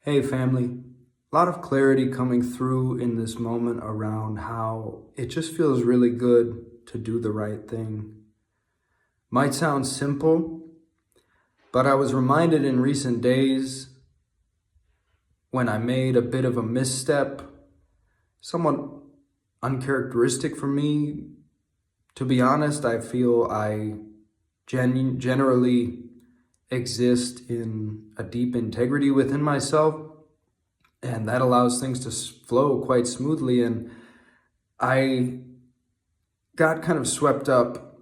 Hey family, a lot of clarity coming through in this moment around how it just feels really good to do the right thing. Might sound simple, but I was reminded in recent days when I made a bit of a misstep, somewhat uncharacteristic for me. To be honest, I feel I generally exist in a deep integrity within myself, and that allows things to flow quite smoothly. And I got kind of swept up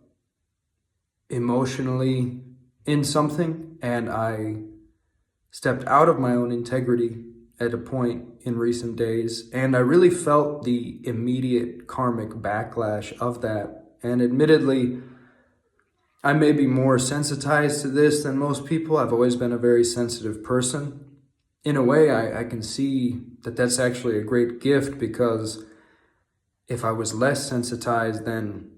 emotionally in something, and I stepped out of my own integrity at a point in recent days, and I really felt the immediate karmic backlash of that. And admittedly, I may be more sensitized to this than most people. I've always been a very sensitive person. In a way, I can see that that's actually a great gift, because if I was less sensitized, then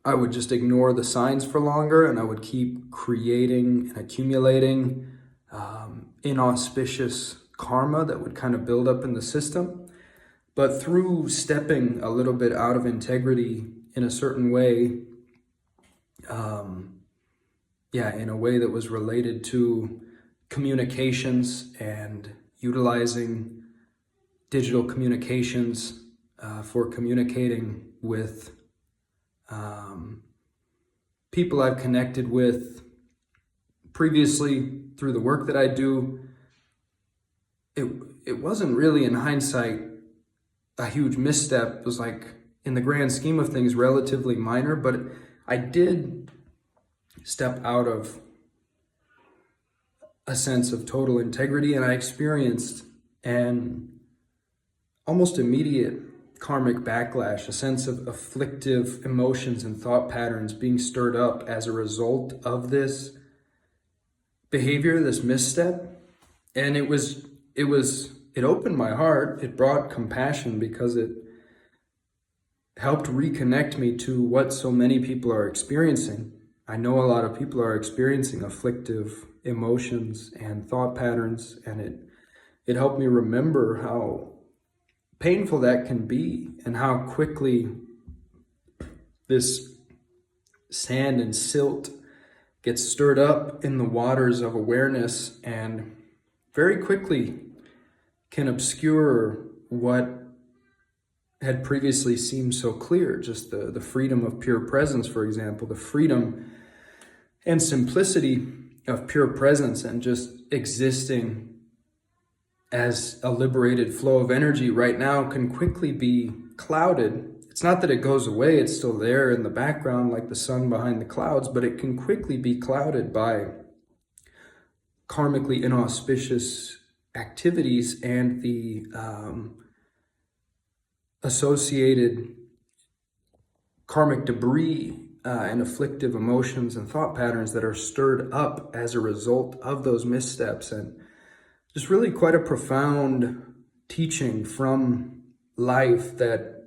I would just ignore the signs for longer, and I would keep creating and accumulating inauspicious karma that would kind of build up in the system. But through stepping a little bit out of integrity in a certain way, in a way that was related to communications and utilizing digital communications for communicating with people I've connected with previously through the work that I do. It wasn't really, in hindsight, a huge misstep. It was, like, in the grand scheme of things, relatively minor, but I did step out of a sense of total integrity, and I experienced an almost immediate karmic backlash, a sense of afflictive emotions and thought patterns being stirred up as a result of this behavior, this misstep. And it opened my heart. It brought compassion, because it helped reconnect me to what so many people are experiencing. I know a lot of people are experiencing afflictive emotions and thought patterns, and it helped me remember how painful that can be, and how quickly this sand and silt gets stirred up in the waters of awareness, and very quickly can obscure what had previously seemed so clear. Just the freedom of pure presence, for example, the freedom and simplicity of pure presence, and just existing as a liberated flow of energy right now can quickly be clouded. It's not that it goes away, it's still there in the background like the sun behind the clouds, but it can quickly be clouded by karmically inauspicious activities and the associated karmic debris and afflictive emotions and thought patterns that are stirred up as a result of those missteps. And just really quite a profound teaching from life that,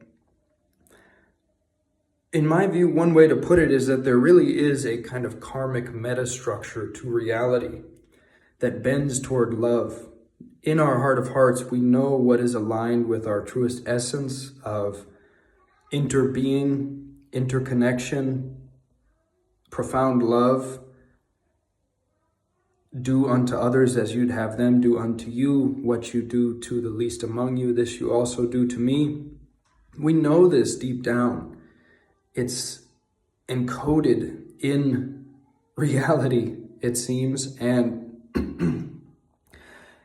in my view, one way to put it is that there really is a kind of karmic metastructure to reality that bends toward love. In our heart of hearts, we know what is aligned with our truest essence of interbeing, interconnection, profound love. Do unto others as you'd have them do unto you. What you do to the least among you, this you also do to me. We know this deep down. It's encoded in reality, it seems. And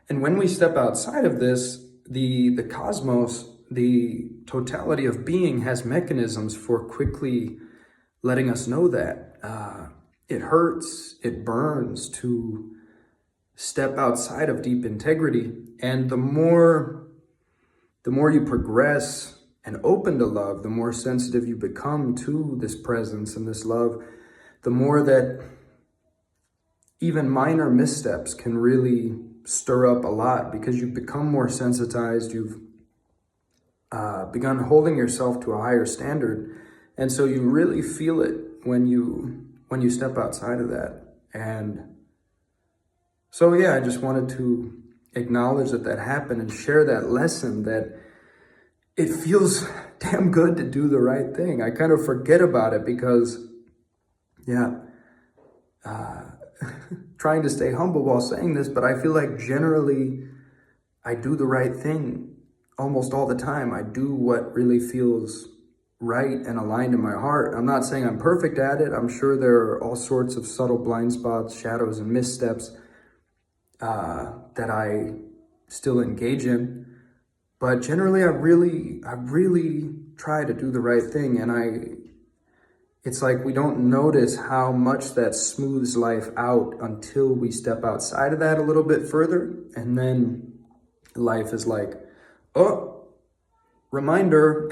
and when we step outside of this, the cosmos, the totality of being, has mechanisms for quickly letting us know that. It hurts, it burns to step outside of deep integrity. And the more you progress and open to love, the more sensitive you become to this presence and this love, the more that even minor missteps can really stir up a lot, because you've become more sensitized, you've begun holding yourself to a higher standard. And so you really feel it when you step outside of that. And so, yeah, I just wanted to acknowledge that that happened and share that lesson, that it feels damn good to do the right thing. I kind of forget about it because, trying to stay humble while saying this, but I feel like generally I do the right thing almost all the time. I do what really feels right and aligned in my heart. I'm not saying I'm perfect at it. I'm sure there are all sorts of subtle blind spots, shadows, and missteps that I still engage in. But generally, I really try to do the right thing. And it's like we don't notice how much that smooths life out until we step outside of that a little bit further. And then life is like, oh, reminder,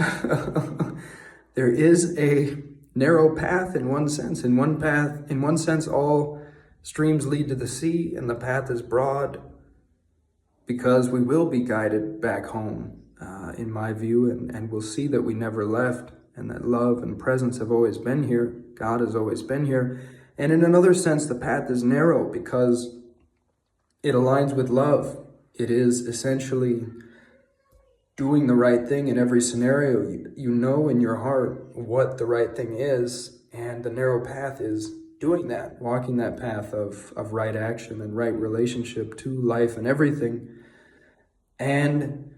there is a narrow path in one sense. In one sense, all streams lead to the sea, and the path is broad because we will be guided back home, in my view, and we'll see that we never left, and that love and presence have always been here. God has always been here. And in another sense, the path is narrow because it aligns with love. It is essentially doing the right thing in every scenario. You know in your heart what the right thing is, and the narrow path is doing that, walking that path of right action and right relationship to life and everything. And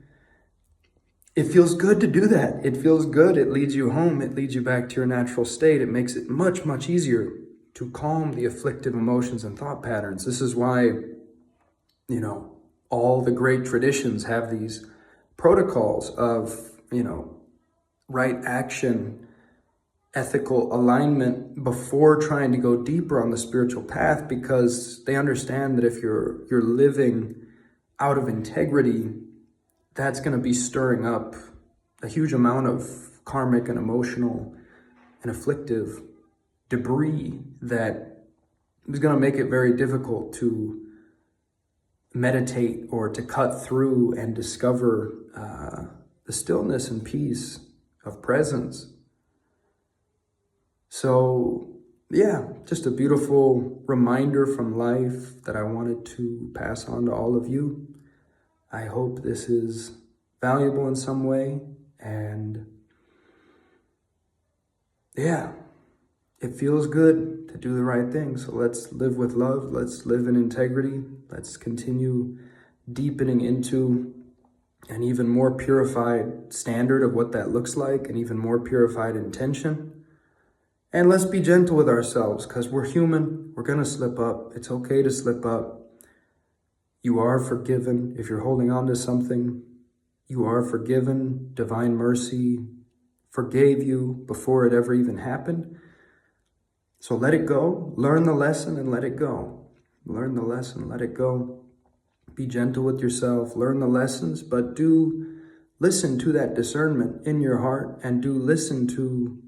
it feels good to do that. It feels good. It leads you home. It leads you back to your natural state. It makes it much, much easier to calm the afflictive emotions and thought patterns. This is why, all the great traditions have these protocols of, right action, ethical alignment before trying to go deeper on the spiritual path, because they understand that if you're living out of integrity, that's going to be stirring up a huge amount of karmic and emotional and afflictive debris that is going to make it very difficult to meditate or to cut through and discover the stillness and peace of presence. So, just a beautiful reminder from life that I wanted to pass on to all of you. I hope this is valuable in some way, and it feels good to do the right thing. So let's live with love. Let's live in integrity. Let's continue deepening into an even more purified standard of what that looks like, an even more purified intention. And let's be gentle with ourselves, because we're human. We're going to slip up. It's okay to slip up. You are forgiven. If you're holding on to something, you are forgiven. Divine mercy forgave you before it ever even happened. So let it go. Learn the lesson and let it go. Learn the lesson, let it go. Be gentle with yourself. Learn the lessons, but do listen to that discernment in your heart, and do listen to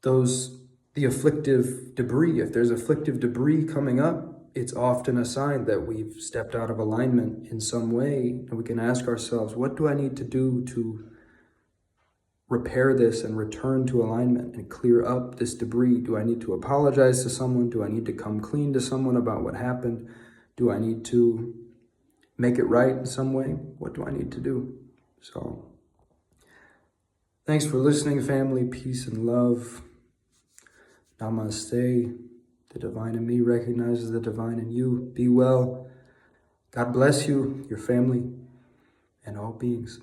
the afflictive debris. If there's afflictive debris coming up, it's often a sign that we've stepped out of alignment in some way. And we can ask ourselves, what do I need to do to repair this and return to alignment and clear up this debris? Do I need to apologize to someone? Do I need to come clean to someone about what happened? Do I need to make it right in some way? What do I need to do? So, thanks for listening, family. Peace and love. Namaste. The divine in me recognizes the divine in you. Be well. God bless you, your family, and all beings.